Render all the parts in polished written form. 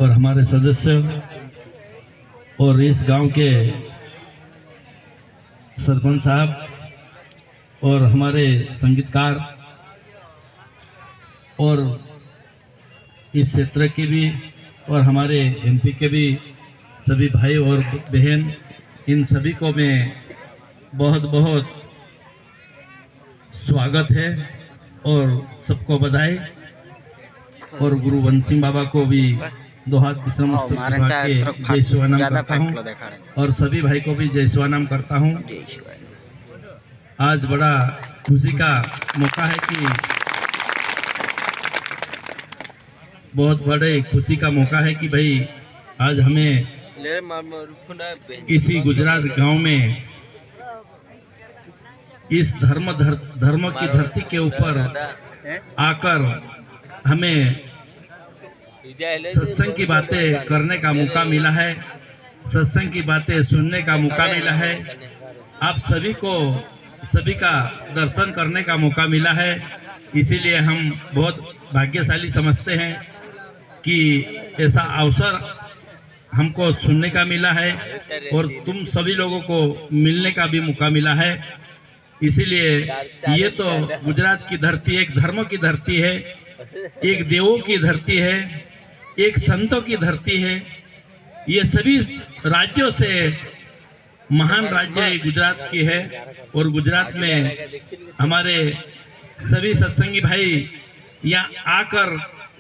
और हमारे सदस्य और इस गांव के सरपंच साहब और हमारे संगीतकार और इस क्षेत्र के भी और हमारे एमपी के भी सभी भाई और बहन, इन सभी को मैं बहुत बहुत स्वागत है और सबको बधाई। और गुरु बंसी बाबा को भी दो हाथ की जय शिवानाम करता हूँ और सभी भाई को भी जय शिवानाम करता हूँ। आज बड़ा खुशी का मौका है कि बहुत बड़े खुशी का मौका है कि भाई आज हमें इसी गुजरात गांव में इस धर्म की धरती के ऊपर आकर हमें सत्संग की बातें करने का मौका मिला है, सत्संग की बातें सुनने का मौका मिला है, आप सभी का दर्शन करने का मौका मिला है। इसीलिए हम बहुत भाग्यशाली समझते हैं कि ऐसा अवसर हमको सुनने का मिला है और तुम सभी लोगों को मिलने का भी मौका मिला है। इसीलिए ये तो गुजरात की धरती एक धर्म की धरती है, एक देवों की धरती है, एक संतों की धरती है। ये सभी राज्यों से महान राज्य गुजरात की है और गुजरात में हमारे सभी सत्संगी भाई यहाँ आकर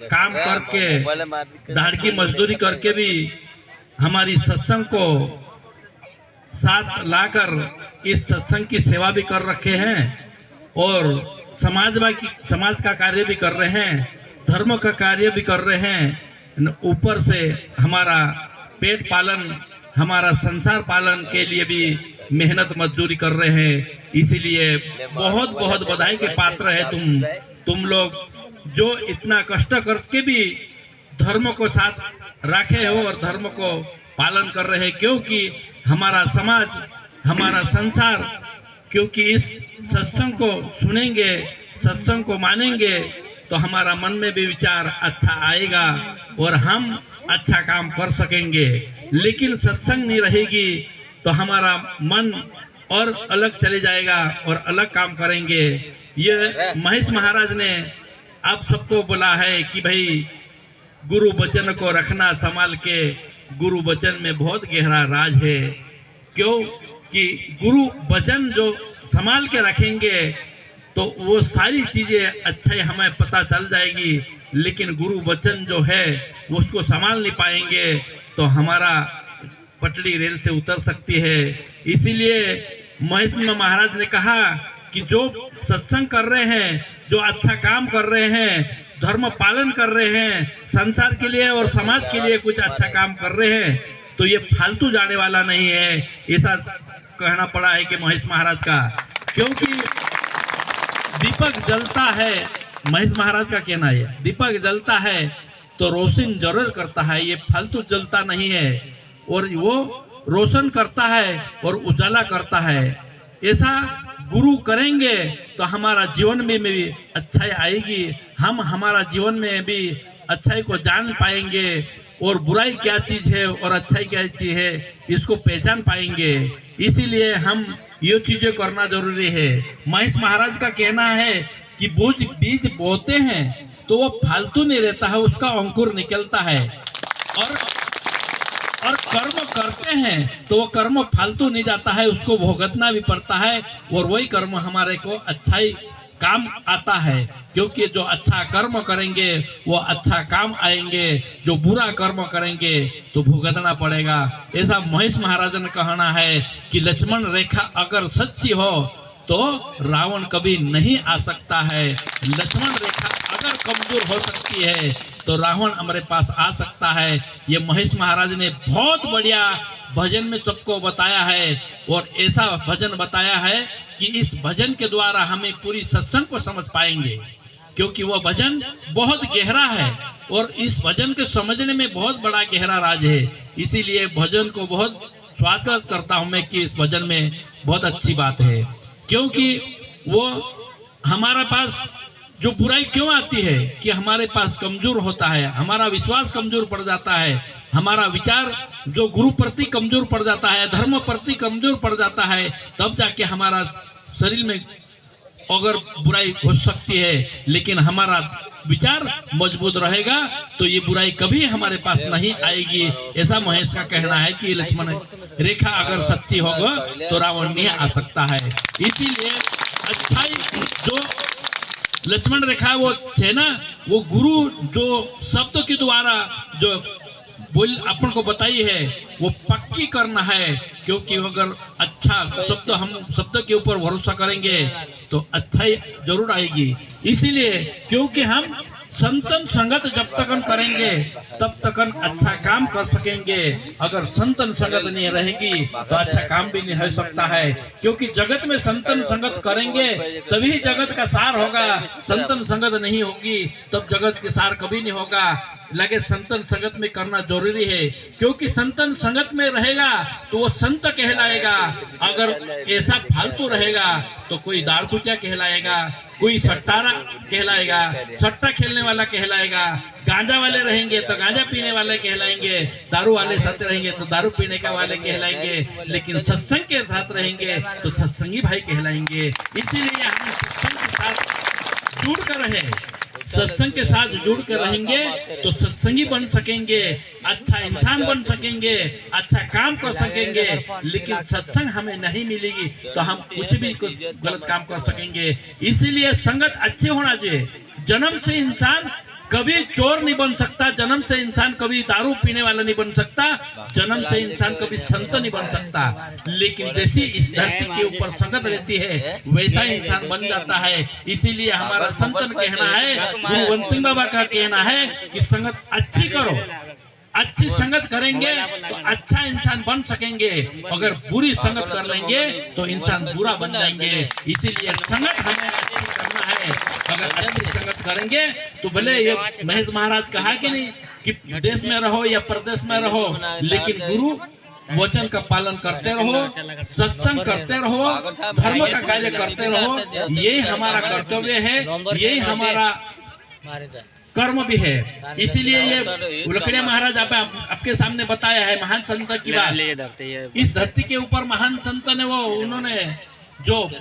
काम करके दाढ़ की मजदूरी करके भी हमारी सत्संग को साथ लाकर इस सत्संग की सेवा भी कर रखे हैं और समाज का कार्य भी कर रहे हैं, धर्म का कार्य भी कर रहे हैं। ऊपर से हमारा पेट पालन, हमारा संसार पालन के लिए भी मेहनत मजदूरी कर रहे हैं। इसीलिए बहुत बहुत बधाई के पात्र है तुम लोग जो इतना कष्ट करके भी धर्म को साथ रखे हो और धर्म को पालन कर रहे हैं। क्योंकि हमारा समाज, हमारा संसार, क्योंकि इस सत्संग को सुनेंगे, सत्संग को मानेंगे तो हमारा मन में भी विचार अच्छा आएगा और हम अच्छा काम कर सकेंगे। लेकिन सत्संग नहीं रहेगी तो हमारा मन और अलग चले जाएगा और अलग काम करेंगे। ये महेश महाराज ने आप सबको बोला है कि भाई गुरु वचन को रखना संभाल के, गुरु वचन में बहुत गहरा राज है। क्यों कि गुरु वचन जो संभाल के रखेंगे तो वो सारी चीजें अच्छे हमें पता चल जाएगी। लेकिन गुरु वचन जो है उसको संभाल नहीं पाएंगे तो हमारा पटरी रेल से उतर सकती है। इसीलिए महेश महाराज ने कहा कि जो सत्संग कर रहे हैं, जो अच्छा काम कर रहे हैं, धर्म पालन कर रहे हैं, संसार के लिए और समाज के लिए कुछ अच्छा काम कर रहे हैं तो ये फालतू जाने वाला नहीं है। ऐसा कहना पड़ा है कि महेश महाराज का, क्योंकि दीपक जलता है, महेश महाराज का कहना है, दीपक जलता है तो रोशन जरूर करता है, ये फालतू जलता नहीं है और वो रोशन करता है और उजाला करता है। ऐसा गुरु करेंगे तो हमारा जीवन में भी अच्छाई आएगी, हम हमारा जीवन में भी अच्छाई को जान पाएंगे और बुराई क्या चीज है और अच्छाई क्या चीज है इसको पहचान पाएंगे। इसीलिए हम ये चीजें करना जरूरी है। महेश महाराज का कहना है कि बीज बोते हैं तो वो फालतू नहीं रहता है, उसका अंकुर निकलता है और कर्म करते हैं तो वो कर्म फालतू नहीं जाता है, उसको भुगतना भी पड़ता है और वही कर्म हमारे को अच्छाई काम आता है। क्योंकि जो अच्छा कर्म करेंगे वो अच्छा काम आएंगे, जो बुरा कर्म करेंगे तो भुगतना पड़ेगा। ऐसा महेश महाराज ने कहना है कि लक्ष्मण रेखा अगर सच्ची हो तो रावण कभी नहीं आ सकता है, लक्ष्मण रेखा अगर कमजोर हो सकती है तो रावण हमारे पास आ सकता है। ये महेश महाराज ने बहुत बढ़िया भजन में सबको बताया है और ऐसा भजन बताया है कि इस भजन के द्वारा हमें पूरी सत्संग को समझ पाएंगे। क्योंकि वह भजन बहुत गहरा है और इस भजन के समझने में बहुत बड़ा गहरा राज है। इसीलिए भजन को बहुत स्वागत करता हूं मैं कि इस भजन में बहुत अच्छी बात है, क्योंकि वो हमारा पास जो बुराई क्यों आती है कि हमारे पास कमजोर होता है, हमारा विश्वास कमजोर पड़ जाता है, हमारा विचार जो गुरु प्रति कमजोर पड़ जाता है, धर्म प्रति कमजोर पड़ जाता है, तब जाके हमारा शरीर में अगर बुराई हो सकती है। लेकिन हमारा विचार मजबूत रहेगा तो ये बुराई कभी हमारे पास नहीं आएगी। ऐसा महेश का कहना है कि लक्ष्मण रेखा अगर सच्ची होगा तो रावण नहीं आ सकता है। इसीलिए अच्छाई जो लक्ष्मण रेखा वो थे ना, वो गुरु जो शब्दों के द्वारा जो बोल अपन को बताई है वो पक्की करना है, क्योंकि अगर अच्छा शब्द हम शब्द के ऊपर भरोसा करेंगे तो अच्छाई जरूर आएगी। इसीलिए क्योंकि हम संतन संगत जब तक करेंगे तब तक अच्छा काम कर सकेंगे। अगर संतन संगत नहीं रहेगी तो अच्छा काम भी नहीं हो सकता है, क्योंकि जगत में संतन संगत करेंगे तभी जगत का सार होगा। संतन संगत नहीं होगी तब जगत के सार कभी नहीं होगा। लगे संतन संगत में करना जरूरी है, क्योंकि संतन संगत में रहेगा तो वो संत कहलाएगा। अगर ऐसा फालतू रहेगा तो कोई दारू कुटिया कहलाएगा, कोई सट्टारा कहलाएगा, सट्टा खेलने वाला कहलाएगा। गांजा वाले रहेंगे तो गांजा पीने वाले कहलाएंगे, दारू वाले साथ रहेंगे तो दारू पीने का वाले कहलाएंगे, लेकिन सत्संग के साथ रहेंगे तो सत्संगी भाई कहलाएंगे। इसीलिए हम सत्संग के साथ जुड़ कर रहे, सत्संग के साथ जुड़ कर रहेंगे तो सत्संगी बन सकेंगे, अच्छा इंसान बन सकेंगे, अच्छा काम कर सकेंगे। लेकिन सत्संग हमें नहीं मिलेगी तो हम कुछ भी गलत काम कर सकेंगे। इसीलिए संगत अच्छी होना चाहिए। जन्म से इंसान कभी चोर नहीं बन सकता, जन्म से इंसान कभी दारू पीने वाला नहीं बन सकता, जन्म से इंसान कभी संत नहीं बन सकता। लेकिन जैसी इस धरती के ऊपर संगत रहती है वैसा इंसान बन जाता है। इसीलिए हमारा संतन कहना है, गुरु वंश सिंह बाबा का कहना है कि संगत अच्छी करो, अच्छी संगत करेंगे तो अच्छा इंसान बन सकेंगे। अगर बुरी संगत कर लेंगे तो इंसान बुरा बन जाएंगे। इसीलिए संगत हमें अच्छी करना है। अगर अच्छी संगत करेंगे तो भले ये महेश महाराज कहा कि नहीं कि देश में रहो या प्रदेश में रहो, लेकिन गुरु वचन का पालन करते रहो, सत्संग करते रहो, धर्म का कार्य करते रहो। यही हमारा कर्तव्य है, यही हमारा कर्म भी है। इसीलिए ये उलकड़िया महाराज आपके सामने बताया है महान संत की बात। इस धरती के ऊपर महान संत ने वो उन्होंने जो